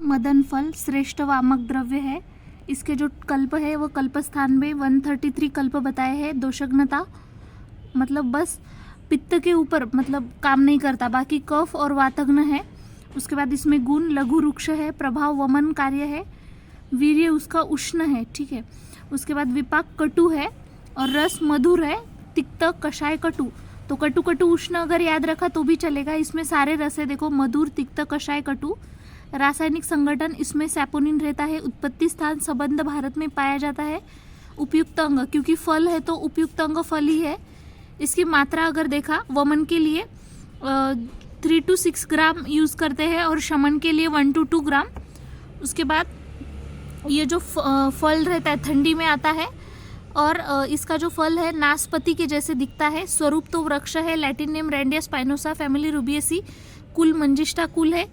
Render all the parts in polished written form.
मदन फल श्रेष्ठ वामक द्रव्य है। इसके जो कल्प है वो कल्पस्थान में 133 कल्प बताए हैं। दोषग्नता मतलब बस पित्त के ऊपर मतलब काम नहीं करता, बाकी कफ और वातग्न है। उसके बाद इसमें गुण लघु रुक्ष है, प्रभाव वमन कार्य है, वीर्य उसका उष्ण है, ठीक है। उसके बाद विपाक कटु है और रस मधुर है, तिक्त कषाय कटु। तो कटु कटु उष्ण अगर याद रखा तो भी चलेगा। इसमें सारे रस है, देखो मधुर तिक्त कषाय कटु। रासायनिक संगठन इसमें सैपोनिन रहता है। उत्पत्ति स्थान संबंध भारत में पाया जाता है। उपयुक्त अंग क्योंकि फल है तो उपयुक्त अंग फल ही है। इसकी मात्रा अगर देखा वमन के लिए 3 to 6 ग्राम यूज़ करते हैं और शमन के लिए 1 to 2 ग्राम। उसके बाद ये जो फल रहता है ठंडी में आता है और इसका जो फल है नाशपाती के जैसे दिखता है। स्वरूप तो वृक्ष है, लैटिन नेम रैंडिया स्पाइनोसा, फैमिली रूबिएसी, कुल मंजिष्ठा कुल है।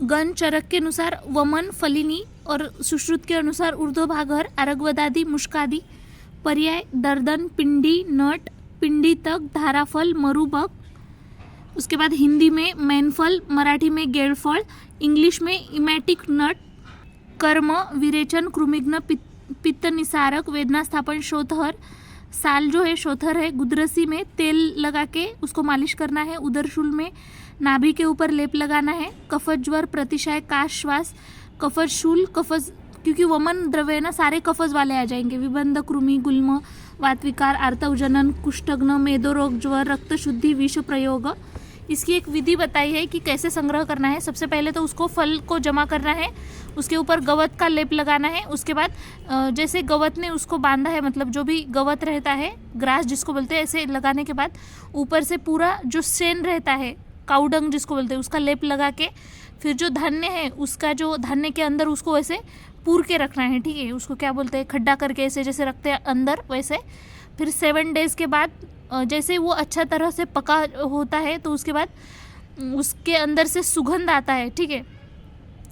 गण चरक के अनुसार वमन फलिनी और सुश्रुत के अनुसार ऊर्ध्वभागर अरगवदादि मुष्कादि। पर्याय दर्दन, पिंडी, नट, पिंडी तक, धाराफल, मरुबक। उसके बाद हिंदी में मैनफल, मराठी में गेड़फल, इंग्लिश में इमैटिक नट। कर्म विरेचन, कृमिघ्न, पित्त निसारक, वेदना स्थापन, शोथहर। साल जो है शोथर है। गुदरसी में तेल लगा के उसको मालिश करना है। उदरशूल में नाभि के ऊपर लेप लगाना है। कफज ज्वर, प्रतिशाय, काश, श्वास। कफज शूल, कफज क्योंकि वमन द्रव्य है ना, सारे कफज वाले आ जाएंगे। विबंध, कृमि, गुल्म, वातविकार, आर्तवजनन, कुष्ठग्न, मेदोरोग, ज्वर, रक्त शुद्धि, विष प्रयोग। इसकी एक विधि बताई है कि कैसे संग्रह करना है। सबसे पहले तो उसको फल को जमा करना है, उसके ऊपर गवत का लेप लगाना है। उसके बाद जैसे गवत ने उसको बांधा है, मतलब जो भी गवत रहता है, ग्रास जिसको बोलते हैं, ऐसे लगाने के बाद ऊपर से पूरा जो सेन रहता है, काउडंग जिसको बोलते हैं, उसका लेप लगा के फिर जो धान्य है उसका जो धान्य के अंदर उसको वैसे पूर के रखना है, ठीक है। उसको क्या बोलते हैं, खड्डा करके ऐसे जैसे रखते हैं अंदर वैसे। फिर 7 डेज के बाद जैसे वो अच्छा तरह से पका होता है तो उसके बाद उसके अंदर से सुगंध आता है, ठीक है।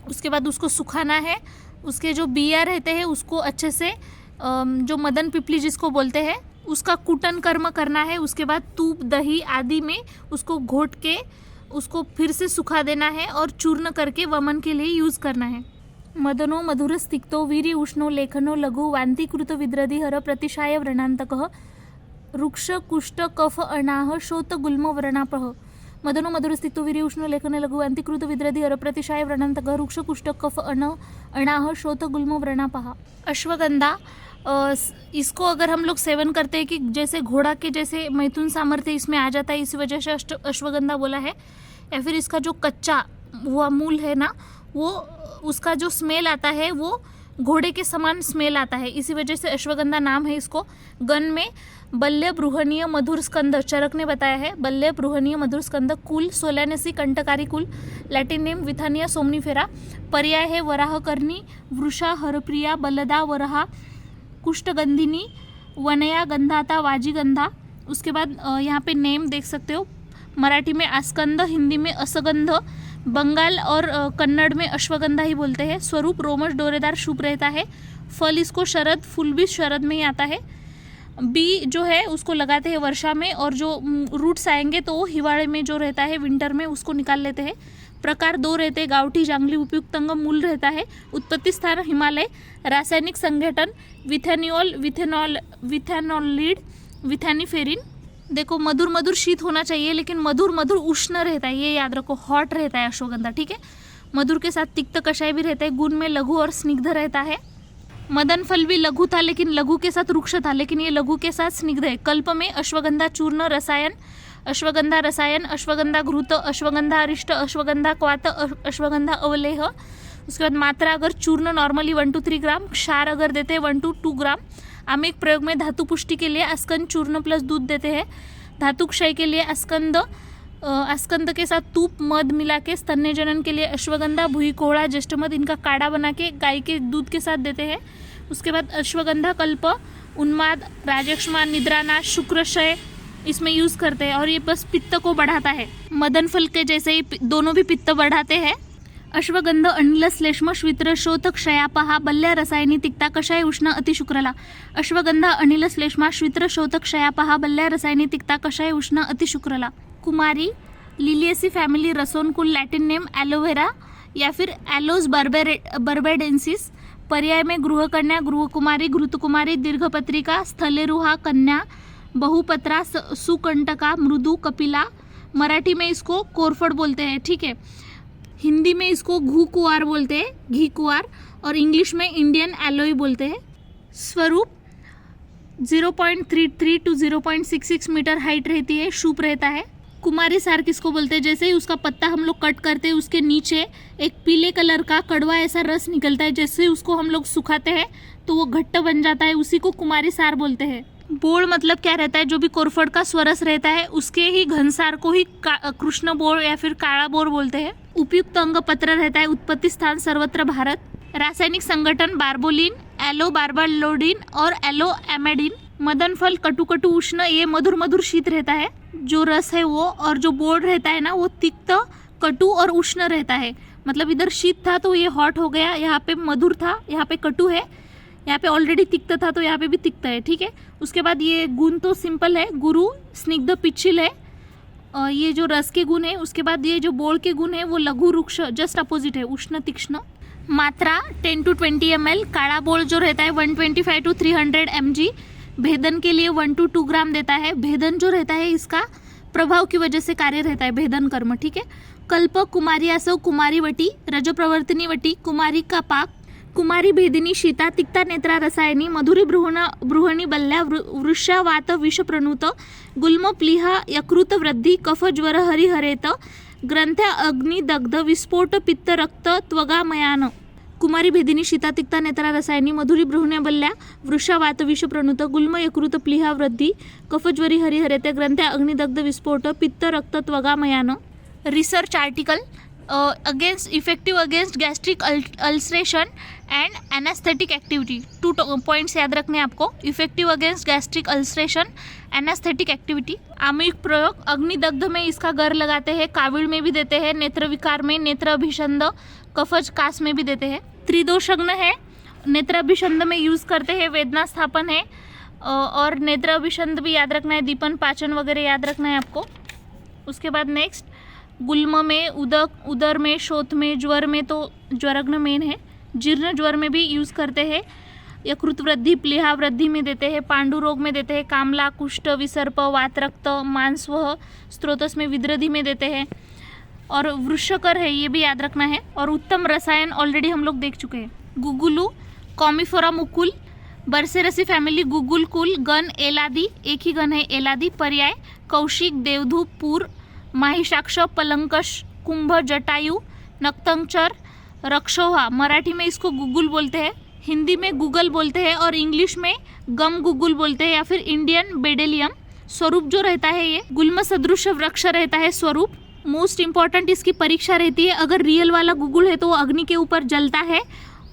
उसके बाद उसको सुखाना है। उसके जो बिया रहते हैं उसको अच्छे से जो मदन पिपली जिसको बोलते हैं उसका कुटन कर्म करना है। उसके बाद तूप, दही आदि में उसको घोट के उसको फिर से सुखा देना है और चूर्ण करके वमन के लिए यूज़ करना है। मदनो मधुरस्तिक्तो वीर्य उष्णो लेखनो लघु वांतिकृत विद्रधिहर प्रतिशाय व्रणांतकः रुक्ष कुष्ठ कफ अनाह शोत गुल्म व्रणापह। मदनो मधुरस्तिक्तो वीर्य उष्णो लेखन लघु वांतिकृत विद्रधिहर प्रतिशाय व्रणांतकः रुक्ष कुष्ठ कफ अनाह शोत गुल्म व्रणापह। अश्वगंधा इसको अगर हम लोग सेवन करते हैं कि जैसे घोड़ा के जैसे मैथुन सामर्थ्य इसमें आ जाता है, इस वजह से अश्वगंधा बोला है। या फिर इसका जो कच्चा हुआ मूल है ना, वो उसका जो स्मेल आता है वो घोड़े के समान स्मेल आता है, इसी वजह से अश्वगंधा नाम है इसको। गण में बल्य बृहणीय मधुर स्कंद, चरक ने बताया है। बल्य बृहणीय मधुर स्कंद। कुल सोलैनेसी कंटकारी कुल, लैटिन नेम विथानिया सोमनीफेरा। पर्याय है वराह कर्णी, वृषा, हरप्रिया, बलदा, वराहा, कुष्ठगंधिनी, वनया, गंधाता, वाजीगंधा। उसके बाद यहाँ पे नेम देख सकते हो। मराठी में आस्कंद, हिंदी में असगंध, बंगाल और कन्नड़ में अश्वगंधा ही बोलते हैं। स्वरूप रोमश डोरेदार शुभ रहता है। फल इसको शरद, फूल भी शरद में ही आता है। बी जो है उसको लगाते हैं वर्षा में और जो रूट्स आएंगे तो वो हिवाड़े में जो रहता है विंटर में उसको निकाल लेते हैं। प्रकार 2 रहते हैं, गावठी, जांगली, उपयुक्त अंग मूल रहता है। उत्पत्ति स्थान हिमालय। रासायनिक संगठन विथेनॉल, विथेनॉलिड, विथेनिफेरिन। देखो मधुर मधुर शीत होना चाहिए लेकिन मधुर मधुर उष्ण रहता है, ये याद रखो। हॉट रहता है अश्वगंधा, ठीक है। मधुर के साथ तिक्त कषाय भी रहता है। गुण में लघु और स्निग्ध रहता है। मदन फल भी लघु था लेकिन लघु के साथ रुक्ष था, लेकिन ये लघु के साथ स्निग्ध है। कल्प में अश्वगंधा चूर्ण रसायन, अश्वगंधा रसायन, अश्वगंधा घृत, अश्वगंधा अरिष्ट, अश्वगंधा क्वात, अश्वगंधा अवलेह। उसके बाद मात्रा अगर चूर्ण नॉर्मली 1 to 3 ग्राम, क्षार अगर देते हैं 1 to 2 ग्राम। आमेक प्रयोग में धातु पुष्टि के लिए अस्कंद चूर्ण प्लस दूध देते हैं। धातु क्षय के लिए अस्कंद के साथ तूप मध मिला के, स्तन्य जनन के लिए अश्वगंधा, भूई कोहड़ा, ज्येष्ठ मध, इनका काढ़ा बना के गाय के दूध के साथ देते हैं। उसके बाद अश्वगंधा कल्प, उन्माद, राजक्षमा, निद्रानाश, शुक्रक्षय इसमें यूज़ करते हैं और ये बस पित्त को बढ़ाता है। मदन फल के जैसे ही दोनों भी पित्त बढ़ाते हैं। अश्वगंध अनिल श्लेष्म श्वित्र शोथ क्षयापहा बल्य रसायनी तिक्ता कषाय उष्ण अतिशुक्रला। अश्वगंध अनिल श्लेष्मा श्वित्र शोथ क्षयापहा बल्य रसायनी तिक्ता कषाय उष्ण अतिशुक्रला। कुमारी लिलियसी फैमिली, रसोन कुल, लैटिन नेम एलोवेरा, या फिर एलोस बर्बेडेंसिस। पर्याय में गृहकन्या, गृहकुमारी, घृतकुमारी, दीर्घपत्रिका, स्थलेरुहा, कन्या, बहुपत्रा, सुकंटका, मृदु, कपिला। मराठी में इसको कोरफड बोलते हैं, ठीक है। हिंदी में इसको घू कुआर बोलते हैं, घी कुआर, और इंग्लिश में इंडियन एलोई बोलते हैं। स्वरूप 0.33 to 0.66 मीटर हाइट रहती है, शुभ रहता है। कुमारी सार किसको बोलते हैं? जैसे ही उसका पत्ता हम लोग कट करते हैं उसके नीचे एक पीले कलर का कड़वा ऐसा रस निकलता है, जैसे उसको हम लोग सुखाते हैं तो वो घट्ट बन जाता है, उसी को कुमारी सार बोलते हैं। बोड़ मतलब क्या रहता है? जो भी कोरफड का स्वरस रहता है उसके ही घनसार को ही कृष्ण बोड़ या फिर काला बोड़ बोलते हैं। उपयुक्त अंग पत्र रहता है। उत्पत्ति स्थान सर्वत्र भारत। रासायनिक संगठन बार्बोलिन, एलो बार्बालोडिन और एलो एमेडिन। मदन फल कटु कटु उष्ण, ये मधुर मधुर शीत रहता है जो रस है वो, और जो बोर्ड रहता है ना वो तिक्त, कटु और उष्ण रहता है। मतलब इधर शीत था तो ये हॉट हो गया, यहाँ पे मधुर था, यहाँ पे कटु है, यहाँ पे ऑलरेडी तिक्त था तो यहाँ पे भी तिक्त है, ठीक है। उसके बाद ये गुण तो सिंपल है, गुरु, स्निग्ध, पिच्छिल है, ये जो रस के गुण है। उसके बाद ये जो बोल के गुण है वो लघु, रुक्ष, जस्ट अपोजिट है, उष्ण, तीक्ष्ण। मात्रा 10 to 20 ml। काला बोल जो रहता है 125 to 300 mg। भेदन के लिए 1 to 2 ग्राम देता है। भेदन जो रहता है इसका प्रभाव की वजह से कार्य रहता है, भेदन कर्म, ठीक है। कल्प, कुमारी आसव, कुमारी वटी, रजप्रवर्तनी वटी, कुमारी का पाक, कुमारी भेदिनी शीता, तिक्ता नेत्रा रसायनी, मधुरी बृहणी बल्ल्या, वृषा वात विष प्रणुत, गुल्म प्लीहा यकृत वृद्धि, कफ ज्वर हरिहरेत, ग्रंथ्या अग्नि दग्ध, विस्फोट पित्त रक्त त्वगामयान। कुमारी भेदिनी शीता, तिक्ता नेत्रा रसायनी, मधुरी बृहण्या बल्ल्या, वृषा वात विष प्रणुत, गुल्म यकृत प्लीहा वृद्धि, कफ ज्वरी हरिहरेत, ग्रंथ्या अग्निदग्ध, विस्फोट पित्त रक्त त्वगामयान। Research article against effective against gastric ulceration and anaesthetic activity. 2 points याद रखने आपको। Effective against gastric ulceration, anaesthetic activity. आमुख प्रयोग, अग्निदग्ध में इसका गर लगाते हैं, काविड़ में भी देते हैं, नेत्र विकार में, नेत्र अभिषंद, कफज कास में भी देते हैं। त्रिदोषग्न है, नेत्र अभिषंद में यूज करते हैं, वेदना स्थापन है, और नेत्र अभिषंद भी याद रखना है, दीपन पाचन वगैरह याद रखना है आपको। उसके बाद नेक्स्ट गुल्म में, उदर में, शोथ में, ज्वर में तो ज्वरग्न मेन है, जीर्ण ज्वर में भी यूज़ करते हैं, यकृत वृद्धि, प्लीहा वृद्धि में देते हैं, पांडु रोग में देते हैं, कामला, कुष्ठ, विसर्प, वातरक्त, मांसवह, स्त्रोतस में विद्रधि में देते हैं, और वृषकर है ये भी याद रखना है। और उत्तम रसायन ऑलरेडी हम लोग देख चुके हैं। गुगुलू, कॉमिफोरा मुकुल, बरसेरसी फैमिली, गुगुल कुल, गण एलादी, एक ही गण है एलादी। पर्याय कौशिक, देवधू, पूर, माहिषाक्ष, पलंकश, कुंभ, जटायु, नक्तंचर, रक्षोहा। मराठी में इसको गुगुल बोलते हैं, हिंदी में गूगल बोलते हैं, और इंग्लिश में गम गुगुल बोलते हैं, या फिर इंडियन बेडेलियम। स्वरूप जो रहता है ये गुल्म सदृश वृक्ष रहता है स्वरूप। मोस्ट इंपॉर्टेंट इसकी परीक्षा रहती है। अगर रियल वाला गुगुल है तो वो अग्नि के ऊपर जलता है,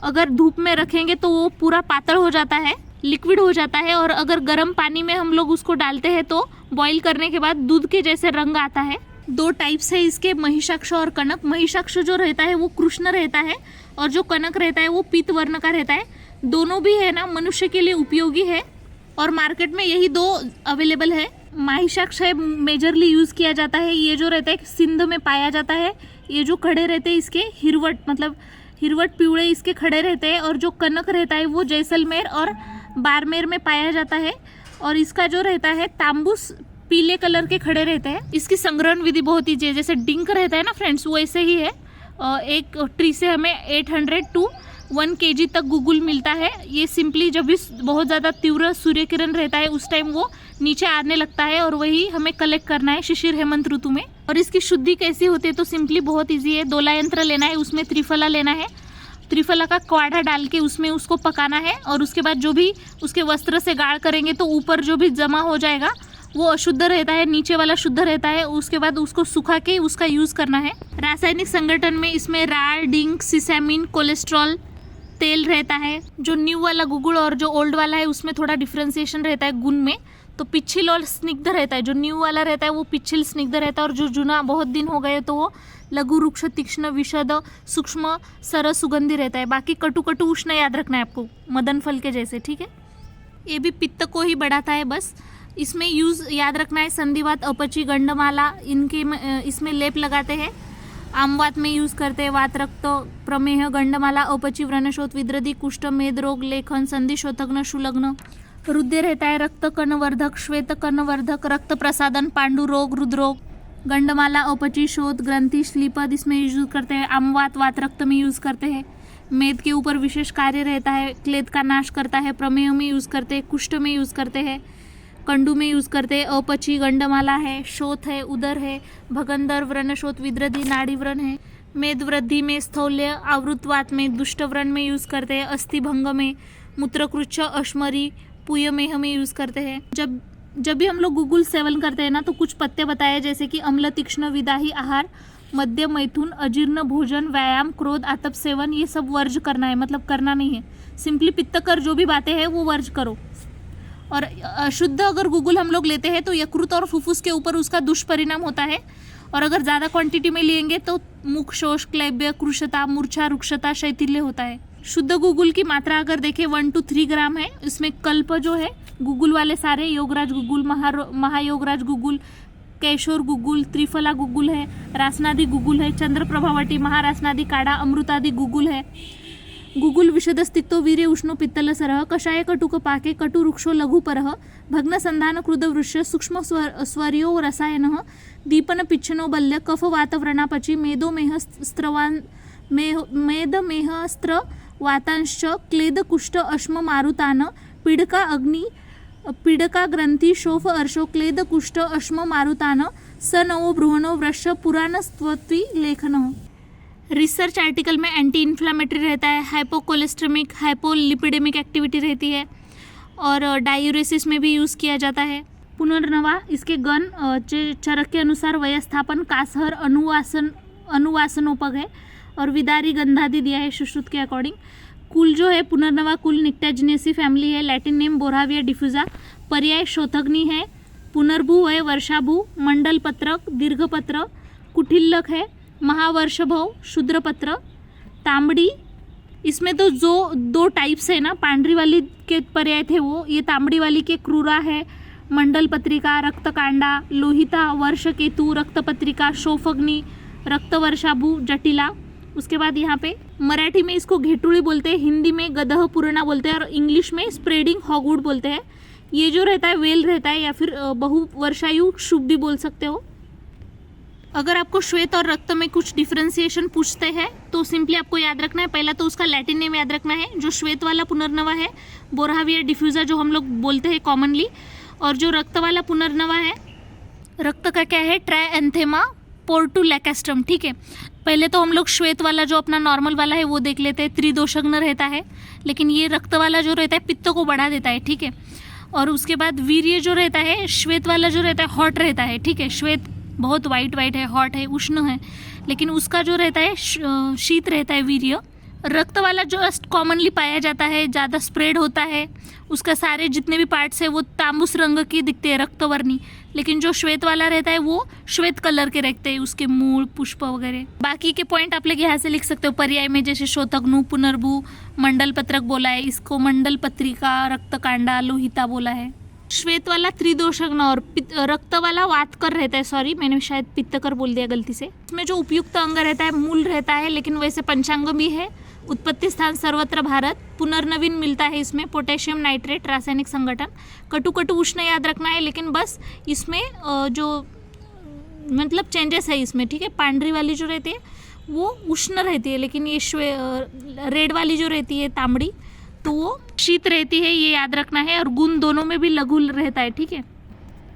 अगर धूप में रखेंगे तो वो पूरा पातळ हो जाता है, लिक्विड हो जाता है, और अगर गर्म पानी में हम लोग उसको डालते हैं तो बॉईल करने के बाद दूध के जैसे रंग आता है। 2 टाइप्स है इसके, महिषाक्ष और कनक। महिषाक्ष जो रहता है वो कृष्ण रहता है, और जो कनक रहता है वो पीत वर्ण का रहता है। दोनों भी है ना मनुष्य के लिए उपयोगी है, और मार्केट में यही 2 अवेलेबल है। महिषाक्ष है मेजरली यूज़ किया जाता है, ये जो रहता है सिंध में पाया जाता है। ये जो खड़े रहते हैं इसके हिरवट, मतलब हिरवट पिवड़े इसके खड़े रहते हैं, और जो कनक रहता है वो जैसलमेर और बाड़मेर में पाया जाता है, और इसका जो रहता है तांबूस पीले कलर के खड़े रहते हैं। इसकी संग्रहण विधि बहुत ईजी है, जैसे डिंक रहता है ना फ्रेंड्स, वैसे ही है। एक ट्री से हमें 800 to 1 kg तक गुगुल मिलता है। ये सिंपली जब भी बहुत ज़्यादा तीव्र सूर्य किरण रहता है उस टाइम वो नीचे आने लगता है, और वही हमें कलेक्ट करना है शिशिर हेमंत ऋतु में। और इसकी शुद्धि कैसी होती है तो सिंपली बहुत ईजी है। दोला यंत्र लेना है, उसमें त्रिफला लेना है, त्रिफला का क्वाढ़ा डाल के उसमें उसको पकाना है, और उसके बाद जो भी उसके वस्त्र से गाढ़ करेंगे तो ऊपर जो भी जमा हो जाएगा वो अशुद्ध रहता है, नीचे वाला शुद्ध रहता है। उसके बाद उसको सुखा के उसका यूज़ करना है। रासायनिक संगठन में इसमें राल, डिंक, सिसैमिन, कोलेस्ट्रॉल तेल रहता है। जो न्यू वाला गुगुल और जो ओल्ड वाला है उसमें थोड़ा डिफ्रेंसिएशन रहता है गुण में। तो पिच्छिल और स्निग्ध रहता है, जो न्यू वाला रहता है वो पिच्छिल स्निग्ध रहता है, और जो जूना बहुत दिन हो गए तो वो लघु, रुक्ष, तीक्ष्ण, विशद, सूक्ष्म, सर, सुगंधी रहता है। बाकी कटु कटु उष्ण याद रखना है आपको, मदन फल के जैसे, ठीक है। ये भी पित्त को ही बढ़ाता है बस। इसमें यूज़ याद रखना है, संधिवात, अपची, गंडमाला, इनके इसमें लेप लगाते हैं। आमवात में यूज़ करते हैं, वात, रक्त, प्रमेह, गंडमाला, अपची, व्रणशोथ, विद्रदी, कुष्ठ, मेद रोग, लेखन, संधि, शोथग्न, शुलग्न। रुद्र रहता है रक्त कर्णवर्धक, श्वेत कर्णवर्धक, रक्त प्रसादन, पांडु रोग, रुद्रोग, गंडमाला, अपची, शोथ, ग्रंथि, श्लीपद इसमें यूज करते हैं। आमवात, वात, रक्त में यूज़ करते हैं। मेद के ऊपर विशेष कार्य रहता है, क्लेद का नाश करता है। प्रमेह में यूज़ करते हैं, कुष्ठ में यूज़ करते हैं, कंडू में यूज़ करते हैं। अपची, गंडमाला है, शोथ है, उदर है, भगंदर, व्रणशोथ, विद्रदी, नाड़ी व्रण है। मेद वृद्धि में, स्थौल्य, आवृतवात में, दुष्ट व्रण में यूज़ करते हैं। अस्थि भंग में, मूत्रकृच्छ, अश्मरी, पुयमेह में यूज़ करते हैं। जब भी हम लोग गूगल सेवन करते हैं ना, तो कुछ पत्ते बताए जैसे कि अम्ल, तीक्ष्ण, विदाही आहार, मद्य, मैथुन, अजीर्ण भोजन, व्यायाम, क्रोध, आतप सेवन, ये सब वर्ज करना है, मतलब करना नहीं है। सिंपली पित्तकर जो भी बातें हैं वो वर्ज करो। और अशुद्ध अगर गूगल हम लोग लेते हैं तो यकृत और फुफ्फुस के ऊपर उसका दुष्परिणाम होता है। और अगर ज़्यादा क्वांटिटी में लेंगे तो मुख, शोष, क्लैब्य, कृशता, मूर्छा, रुक्षता, शैथिल्य होता है। शुद्ध गूगल की मात्रा अगर देखें 1 to 3 ग्राम है। इसमें कल्प जो है गूगल वाले सारे, योगराज गूगल, महायोगराज गूगल, कैशोर गूगल, त्रिफला गूगल है, रासनादि गूगल है, चंद्र प्रभावटी, महारासनादि काढ़ा, अमृतादि गूगल है। गूगल विशदस्तिक्तो वीर्य उष्णो पित्तल सरह, कषाय कटुक पाके, कटु वृक्षो लघु परह, भग्न संधान क्रुद वृक्ष, सूक्ष्म स्वर्यो रसायनः, दीपन पिच्छनो बल्य, कफ वात व्रणापची, मेदो मेह स्त्रवान, मेद मेह स्त्र वातांश, क्लेद कुष्ठ अश्म मारुतान, पीडका अग्नि, पीडका ग्रंथि, शोफ अर्शो, क्लेद कुष्ठ अश्म मारुतान, स नवो बृहणो वृक्ष, पुराण स्तवत्वी लेखन। रिसर्च आर्टिकल में एंटी इन्फ्लामेटरी रहता है, हाइपोकोलेस्ट्रेमिक, हाइपोलिपिडेमिक एक्टिविटी रहती है और डायूरेसिस में भी यूज़ किया जाता है। पुनर्नवा इसके गण चरक के अनुसार वयस्थापन, कासहर, अनुवासनोपग है और विदारी, गंधादि दिया है सुश्रुत के अकॉर्डिंग। कुल जो है पुनर्नवा कुल निक्टाजिनेसी फैमिली है, लैटिन नेम बोराविया डिफ्यूजा। पर्याय शोथग्नि है, पुनर्भू है, वर्षाभू, मंडल पत्रक, दीर्घपत्र, कुटिल्लक है, महावर्षभव, शूद्रपत्र, तांबड़ी। इसमें तो जो 2 टाइप्स है ना, पांडरी वाली के पर्याय थे वो, ये तांबड़ी वाली के क्रूरा है, मंडल पत्रिका, रक्तकांडा, लोहिता, वर्षकेतु, रक्तपत्रिका, शोफग्नि, रक्तवर्षाभू, जटिला। उसके बाद यहाँ पे मराठी में इसको घेटुड़ी बोलते हैं, हिंदी में गदह पूर्णा बोलते हैं और इंग्लिश में स्प्रेडिंग हॉगवुड बोलते हैं। ये जो रहता है वेल रहता है या फिर बहुवर्षायु शुभ भी बोल सकते हो। अगर आपको श्वेत और रक्त में कुछ डिफरेंशिएशन पूछते हैं तो सिंपली आपको याद रखना है, पहला तो उसका लैटिन नेम याद रखना है। जो श्वेत वाला पुनर्नवा है बोराविया डिफ्यूजा जो हम लोग बोलते हैं कॉमनली, और जो रक्त वाला पुनर्नवा है, रक्त का क्या है, ट्राएंथेमा पोर्टुलैकेस्ट्रम। ठीक है, पहले तो हम लोग श्वेत वाला जो अपना नॉर्मल वाला है वो देख लेते हैं, त्रिदोषग्न रहता है, लेकिन ये रक्त वाला जो रहता है पित्त को बढ़ा देता है। ठीक है, और उसके बाद वीर्य जो रहता है, श्वेत वाला जो रहता है हॉट रहता है। ठीक है, श्वेत बहुत वाइट है, हॉट है, उष्ण है, लेकिन उसका जो रहता है शीत रहता है वीर्य। रक्त वाला जो कॉमनली पाया जाता है, ज़्यादा स्प्रेड होता है, उसका सारे जितने भी पार्ट्स है वो तांबूस रंग की दिखते हैं, रक्तवर्णी। लेकिन जो श्वेत वाला रहता है वो श्वेत कलर के रहते हैं, उसके मूल, पुष्प वगैरह। बाकी के पॉइंट आप लोग यहाँ से लिख सकते हो पर्याय में, जैसे शोथग्नु, पुनर्भू, मंडल पत्रक बोला है, इसको मंडल पत्रिका, रक्तकांडा, लोहिता बोला है। श्वेत वाला त्रिदोषग्न और रक्त वाला वातकर रहता है, सॉरी मैंने शायद पित्तकर बोल दिया गलती से। इसमें जो उपयुक्त अंग रहता है मूल रहता है, लेकिन वैसे पंचांग भी है। उत्पत्ति स्थान सर्वत्र भारत, पुनर्नवीन मिलता है इसमें, पोटेशियम नाइट्रेट, रासायनिक संगठन। कटु कटु उष्ण याद रखना है, लेकिन बस इसमें जो मतलब चेंजेस है इसमें। ठीक है, पांडरी वाली जो रहती है वो उष्ण रहती है, लेकिन ये रेड वाली जो रहती है तांबड़ी तो वो शीत रहती है, ये याद रखना है। और गुण दोनों में भी लघु रहता है। ठीक है,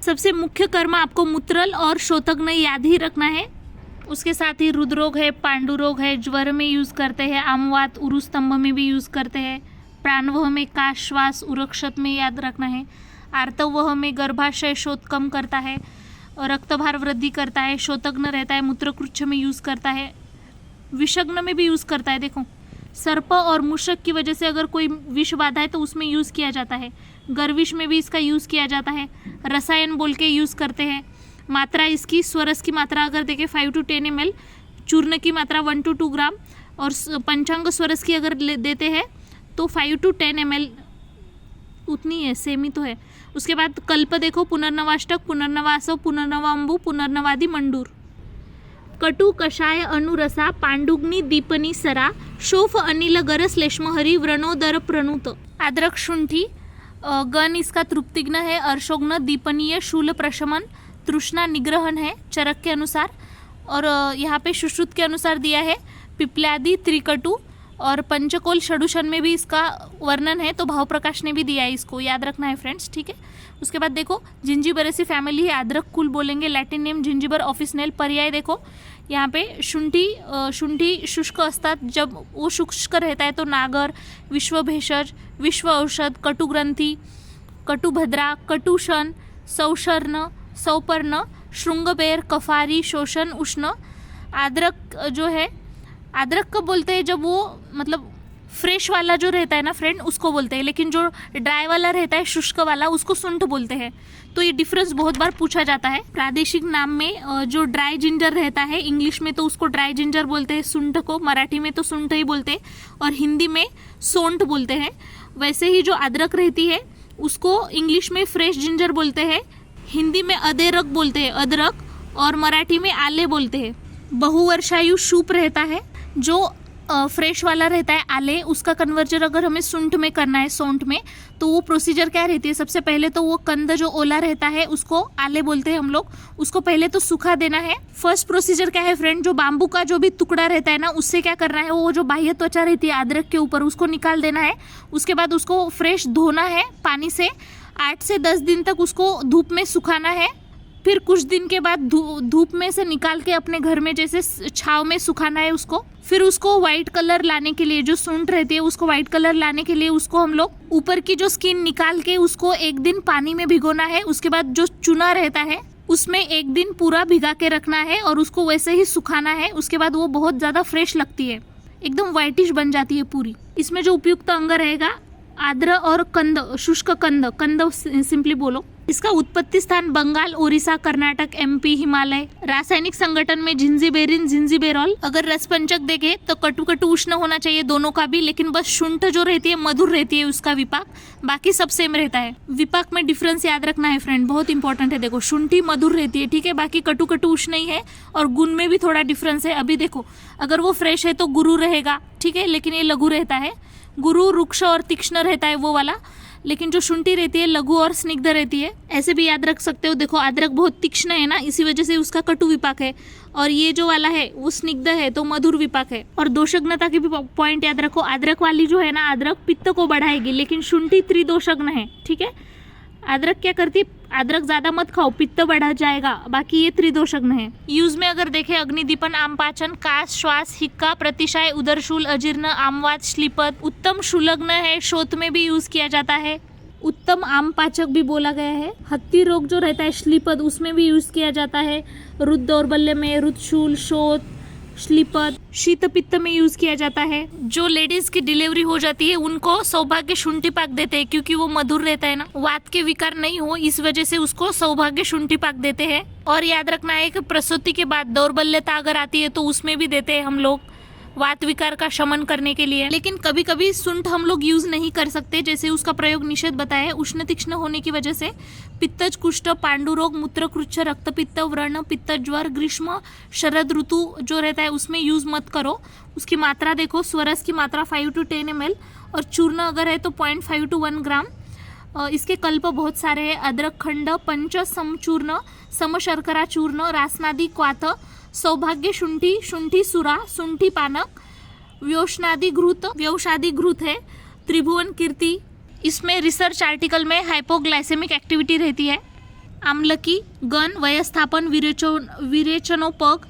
सबसे मुख्य कर्म आपको मूत्रल और शोथग्न याद ही रखना है। उसके साथ ही रुद्रोग है, पांडुरोग है, ज्वर में यूज़ करते हैं, आमवात उरुस्तंभ में भी यूज़ करते हैं, प्राणवह में काश श्वास उरक्षत में याद रखना है, आर्तवह में गर्भाशय शोथ कम करता है, रक्तभार वृद्धि करता है, शोथग्न रहता है, मूत्रकृच्छ में यूज़ करता है, विषग्न में भी यूज़ करता है। देखो सर्प और मूषक की वजह से अगर कोई विष बाधा है तो उसमें यूज़ किया जाता है, गर्विष में भी इसका यूज़ किया जाता है, रसायन बोल के यूज़ करते हैं। मात्रा इसकी स्वरस की मात्रा अगर देखें 5 to 10 ml, चूर्ण की मात्रा 1 to 2 ग्राम, और पंचांग स्वरस की अगर देते हैं तो 5 to 10 ml उतनी है, सेम ही तो है। उसके बाद कल्प देखो, पुनर्नवाष्टक, पुनर्नवासव, पुनर्नवाम्बु, पुनर्नवादि मंडूर। कटु कषाय अनुरसा पांडुग्नि दीपनी सरा शोफ अनिल गरस लेश्महरी व्रणोदर प्रणुत। अदरक शुंठी गण इसका तृप्तिग्न है, अर्शोग्न दीपनीय शूल प्रशमन तृष्णा निग्रहण है चरक के अनुसार। और यहाँ पे सुश्रुत के अनुसार दिया है पिप्लादि त्रिकटु और पंचकोल षडुषण में भी इसका वर्णन है, तो भाव प्रकाश ने भी दिया है, इसको याद रखना है फ्रेंड्स, ठीक है। उसके बाद देखो जिंजीबरेसी फैमिली है, अदरक कुल बोलेंगे, लैटिन नेम जिंजीबर ऑफिसनेल। पर्याय देखो यहाँ पे शुंठी शुष्क अस्तात, जब वो शुष्क रहता है तो नागर, विश्व भेषज, विश्व औषध, कटुग्रंथि, कटुभद्रा, कटुशन, सौशर्ण, सौपर्ण, श्रृंगबेर, कफारी, शोषण, उष्ण। अदरक जो है, अदरक कब बोलते हैं, जब वो मतलब फ्रेश वाला जो रहता है ना फ्रेंड उसको बोलते हैं, लेकिन जो ड्राई वाला रहता है शुष्क वाला उसको सुंठ बोलते हैं। तो ये डिफरेंस बहुत बार पूछा जाता है। प्रादेशिक नाम में जो ड्राई जिंजर रहता है इंग्लिश में तो उसको ड्राई जिंजर बोलते हैं सुंठ को, मराठी में तो सुंठ ही बोलते हैं और हिंदी में सोंठ बोलते हैं। वैसे ही जो अदरक रहती है उसको इंग्लिश में फ्रेश जिंजर बोलते हैं, हिंदी में अदेरक बोलते हैं अदरक, और मराठी में आले बोलते हैं। बहुवर्षायु शूप रहता है, जो फ्रेश वाला रहता है आले, उसका कन्वर्जन अगर हमें सुंठ में करना है, सौंठ में, तो वो प्रोसीजर क्या रहती है, सबसे पहले तो वो कंद जो ओला रहता है उसको आले बोलते हैं हम लोग, उसको पहले तो सूखा देना है। फर्स्ट प्रोसीजर क्या है फ्रेंड, जो बाम्बू का जो भी टुकड़ा रहता है ना उससे क्या करना है, वो जो बाह्य त्वचा रहती है अदरक के ऊपर उसको निकाल देना है। उसके बाद उसको फ्रेश धोना है पानी से, 8 से 10 दिन तक उसको धूप में सुखाना है। फिर कुछ दिन के बाद धूप में से निकाल के अपने घर में जैसे छाव में सुखाना है उसको। फिर उसको व्हाइट कलर लाने के लिए, जो सूंठ रहती है उसको व्हाइट कलर लाने के लिए उसको हम लोग ऊपर की जो स्किन निकाल के उसको 1 दिन पानी में भिगोना है। उसके बाद जो चूना रहता है उसमें 1 दिन पूरा भिगा के रखना है और उसको वैसे ही सुखाना है। उसके बाद वो बहुत ज़्यादा फ्रेश लगती है, एकदम व्हाइटिश बन जाती है पूरी। इसमें जो उपयुक्त अंग रहेगा आद्र और कंद, शुष्क कंद, कंद सिंपली बोलो। इसका उत्पत्ति स्थान बंगाल, ओडिशा, कर्नाटक, एमपी, हिमालय। रासायनिक संगठन में जिंजीबेरिन, जिंजीबेरॉल। अगर रसपंचक देखे तो कटु कटु उष्ण होना चाहिए दोनों का भी, लेकिन बस शुंठ जो रहती है मधुर रहती है उसका विपाक, बाकी सब सेम रहता है। विपाक में डिफरेंस याद रखना है फ्रेंड, बहुत इंपॉर्टेंट है। देखो शुंठी मधुर रहती है, ठीक है, बाकी कटु कटु उष्ण ही है, और गुण में भी थोड़ा डिफरेंस है। अभी देखो अगर वो फ्रेश है तो गुरु रहेगा, ठीक है, लेकिन ये लघु रहता है। गुरु रुक्ष और तीक्ष्ण रहता है वो वाला, लेकिन जो शुंठी रहती है लघु और स्निग्ध रहती है। ऐसे भी याद रख सकते हो, देखो अदरक बहुत तीक्ष्ण है ना, इसी वजह से उसका कटु विपाक है, और ये जो वाला है वो स्निग्ध है तो मधुर विपाक है। और दोषग्नता की भी पॉइंट याद रखो, अदरक वाली जो है ना अदरक पित्त को बढ़ाएगी, लेकिन शुंठी त्रिदोषग्न है, ठीक है। अदरक क्या करती, अदरक ज्यादा मत खाओ, पित्त बढ़ा जाएगा, बाकी ये त्रिदोषग्न है। यूज में अगर देखें अग्निदीपन, आमपाचन, काश, श्वास, हिक्का, प्रतिशाय, उदरशूल, अजीर्ण, आमवात, श्लीपत। उत्तम शूलग्न है, शोथ में भी यूज किया जाता है, उत्तम आमपाचक भी बोला गया है। हत्ती रोग जो रहता है श्लीपद, उसमें भी यूज किया जाता है। रुद्ध दौर्बल्य में रुद्धशूल, शोथ, श्लीपद। शीत पित्त में यूज किया जाता है। जो लेडीज की डिलीवरी हो जाती है उनको सौभाग्य शुंठी पाक देते हैं, क्योंकि वो मधुर रहता है ना, वात के विकार नहीं हो इस वजह से उसको सौभाग्य शुंठी पाक देते हैं। और याद रखना है कि प्रसूति के बाद दौर्बल्यता अगर आती है तो उसमें भी देते हैं हम लोग, वात विकार का शमन करने के लिए। लेकिन कभी कभी शुंठ हम लोग यूज नहीं कर सकते, जैसे उसका प्रयोग निषेध बताया है, उष्ण तीक्ष्ण होने की वजह से। पित्तज, कुष्ठ, पांडु रोग, मूत्रकृच्छ, रक्तपित्त, व्रण, पित्त, ज्वर, ग्रीष्म, शरद ऋतु जो रहता है उसमें यूज मत करो। उसकी मात्रा देखो, स्वरस की मात्रा 5 to 10 ml, और चूर्ण अगर है तो 0.5 to 1 ग्राम। इसके कल्प बहुत सारे हैं, अदरक खंड, पंच समचूर्ण, समशर्करा चूर्ण, रासनादी क्वाथ, सौभाग्य शुंठी, शुंठी सुरा, शुंठी पानक, व्योषादि घृत है, त्रिभुवन कीर्ति। इसमें रिसर्च आर्टिकल में हाइपोग्लाइसेमिक एक्टिविटी रहती है। आम्लकी, गण, वयस्थापन, विरेचनोपक,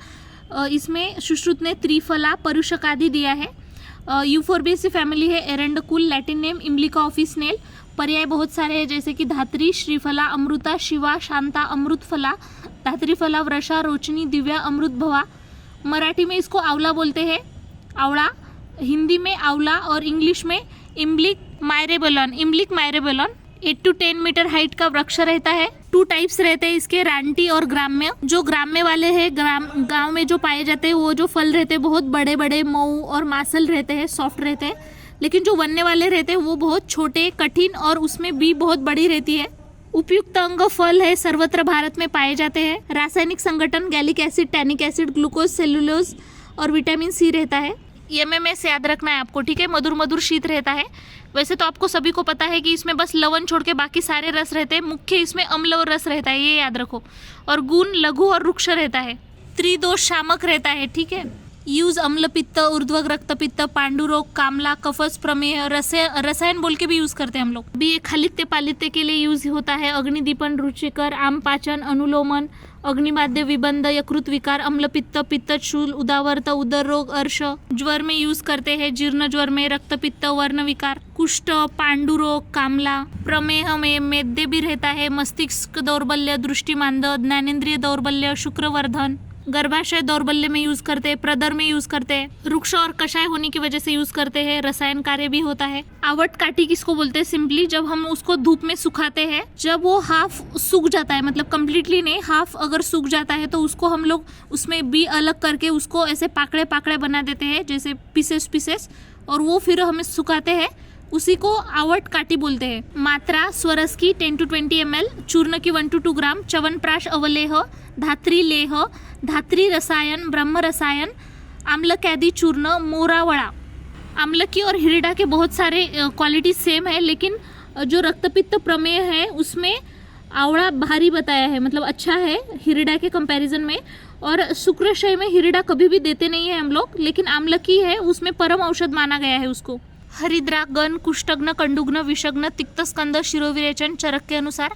इसमें सुश्रुत ने त्रिफला, परुषक आदि दिया है। यूफोर्बिएसी फैमिली है, एरेंडकुल, लैटिन नेम इम्लिका ऑफिसनेल। पर्याय बहुत सारे हैं, जैसे कि धात्री, श्रीफला, अमृता, शिवा, शांता, अमृतफला, धात्रीफला, वृषा, रोचनी, दिव्या, अमृत भवा। मराठी में इसको आंवला बोलते हैं, आवड़ा, हिंदी में आंवला, और इंग्लिश में इम्लिक मायरेबेलॉन। 8 to 10 मीटर हाइट का वृक्ष रहता है। 2 टाइप्स रहते हैं इसके, रानटी और ग्राम्य। जो ग्राम्य वाले हैं, गांव में जो पाए जाते हैं, वो जो फल रहते हैं बहुत बड़े बड़े, मऊ और मासल रहते हैं, सॉफ्ट रहते हैं। लेकिन जो वन्य वाले रहते हैं वो बहुत छोटे, कठिन, और उसमें भी बहुत बड़ी रहती है। उपयुक्त अंग फल है, सर्वत्र भारत में पाए जाते हैं। रासायनिक संगठन gallic acid, tannic acid, glucose, cellulose और विटामिन सी रहता है। एमएमएस याद रखना है आपको, ठीक है। मधुर मधुर शीत रहता है। वैसे तो आपको सभी को पता है कि इसमें बस लवण छोड़ के बाकी सारे रस रहते हैं। मुख्य इसमें अम्ल और रस रहता है, ये याद रखो। और गुण लघु और रुक्ष रहता है। त्रिदोष शामक रहता है, ठीक है। यूज अम्ल पित्त, ऊर्ध्वक रक्तपित्त, पांडुरोग, कामला, कफस, प्रमेह, रसायन बोल के भी यूज करते हैं हम लोग। भी ये खालित्य पालित्य के लिए यूज होता है। अग्निदीपन, रुचिकर, आम पाचन, अनुलोमन, अग्निबाध्य, विबंध, यकृत विकार, अम्ल पित्त, पित्तशूल, उदावर्त, उदर रोग, अर्श, ज्वर में यूज करते हैं। जीर्ण ज्वर में, रक्तपित्त, वर्ण विकार, कुष्ठ, पांडुरोग, कामला, प्रमेह में मेद्य भी रहता है। मस्तिष्क दौर्बल्य, दृष्टिमांद, ज्ञानेंद्रिय दौर्बल्य, शुक्रवर्धन, गर्भाशय दौर्बल्य में यूज करते हैं। प्रदर में यूज करते हैं। वृक्ष और कषाय होने की वजह से यूज करते हैं। रसायन कार्य भी होता है। आवट काटी किसको बोलते हैं? सिंपली जब हम उसको धूप में सुखाते हैं, जब वो हाफ सूख जाता है, मतलब कंप्लीटली नहीं, हाफ अगर सूख जाता है तो उसको हम लोग उसमें बी अलग करके उसको ऐसे पाकड़े पाकड़े बना देते हैं, जैसे पीसेस, और वो फिर हमें सुखाते हैं। उसी को आवट काटी बोलते हैं। मात्रा स्वरस की 10 to 20 ml, चूर्ण की 1 to 2 ग्राम, च्यवनप्राश अवलेह, धात्री लेह, धात्री रसायन, ब्रह्म रसायन, आम्ल कैदी चूर्ण, मोरावड़ा। आम्लकी और हिरिडा के बहुत सारे क्वालिटी सेम है, लेकिन जो रक्तपित्त प्रमेय है उसमें आवड़ा भारी बताया है, मतलब अच्छा है हिरिडा के कंपैरिजन में। और शुक्राशय में हिरिडा कभी भी देते नहीं है हम लोग, लेकिन आम्लकी है उसमें परम औषध माना गया है उसको। हरिद्रा गण, कुष्ठग्न, कंडुग्न, विषग्न, तिक्त स्कंद, शिरोविरेचन, चरक के अनुसार,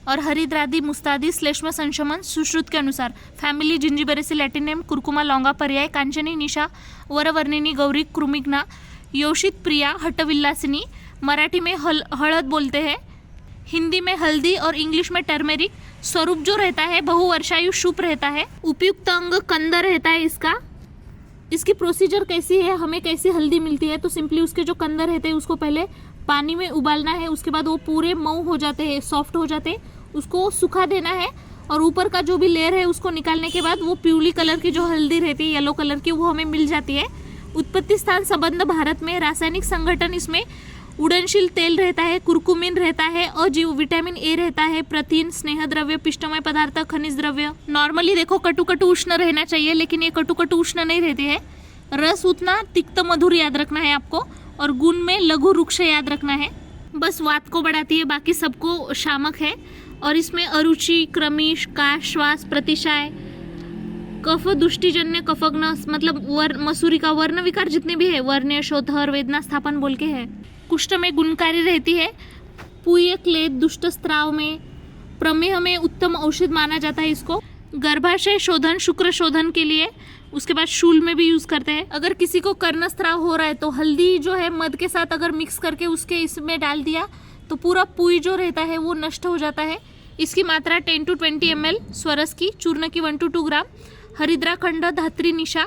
और हरिद्रादि, मुस्तादि, श्लेष्म संशमन, सुश्रुत के अनुसार। Family Zingiberaceae Latin name, Curcuma longa पर्याय, कांचनी, निशा, वरवर्णिनी, गौरी, कृमिग्ना, योषित प्रिया, हटविल्लासिनी। मराठी में हळद बोलते हैं, हिंदी में हल्दी और इंग्लिश में टर्मेरिक। स्वरूप जो रहता है बहुवर्षायु शुभ रहता है। उपयुक्त अंग कंद रहता है इसका। इसकी प्रोसीजर कैसी है, हमें कैसे हल्दी मिलती है, तो सिंपली उसके जो कंद रहते हैं उसको पहले पानी में उबालना है। उसके बाद वो पूरे मऊ हो जाते हैं, सॉफ्ट हो जाते हैं, उसको सुखा देना है। और ऊपर का जो भी लेयर है उसको निकालने के बाद वो पीली कलर की जो हल्दी रहती है, येलो कलर की, वो हमें मिल जाती है। उत्पत्ति स्थान संबंध भारत में। रासायनिक संगठन इसमें उड़नशील तेल रहता है, कुरकुमिन रहता है, अजीव विटामिन ए रहता है, प्रथिन, स्नेह द्रव्य, पिष्टमय पदार्थ, खनिज द्रव्य। नॉर्मली देखो कटु उष्ण रहना चाहिए, लेकिन ये कटु उष्ण नहीं रहते हैं। रस उतना तिक्त मधुर याद रखना है आपको, और गुण में लघु रुक्ष याद रखना है। बस वात को बढ़ाती है, बाकी सबको शामक है। और इसमें अरुचि, क्रमिश, काश, श्वास, प्रतिशाय, कफ, दुष्टिजन्य, कफग्न, मतलब मसूरी का वर्ण विकार जितने भी है, वर्ण्य, शोथर, वेदना स्थापन बोल के है। कुष्ठ में गुणकारी रहती है। पूय, क्लेद, दुष्ट स्त्राव में, प्रमेह में उत्तम औषध माना जाता है इसको। गर्भाशय शोधन, शुक्र शोधन के लिए। उसके बाद शूल में भी यूज करते हैं। अगर किसी को कर्णस्त्राव हो रहा है तो हल्दी जो है मध के साथ अगर मिक्स करके उसके इसमें डाल दिया तो पूरा पूई जो रहता है वो नष्ट हो जाता है। इसकी मात्रा 10 to 20 ml स्वरस की, चूर्ण की 1 to 2 ग्राम। हरिद्रा खंड, धात्री, निशा।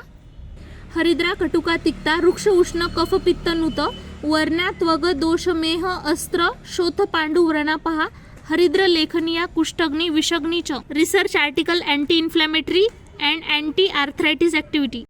हरिद्रा कटुका तिक्ता, रुक्ष उष्ण, कफ पित्त नुत, वर्णा त्वग दोष मेह अस्त्र, शोथ पांडु व्रणा पहा। हरिद्र लेखनिया, कुष्ठग्नि, विषग्नि च। Research article, anti inflammatory and anti arthritis activity.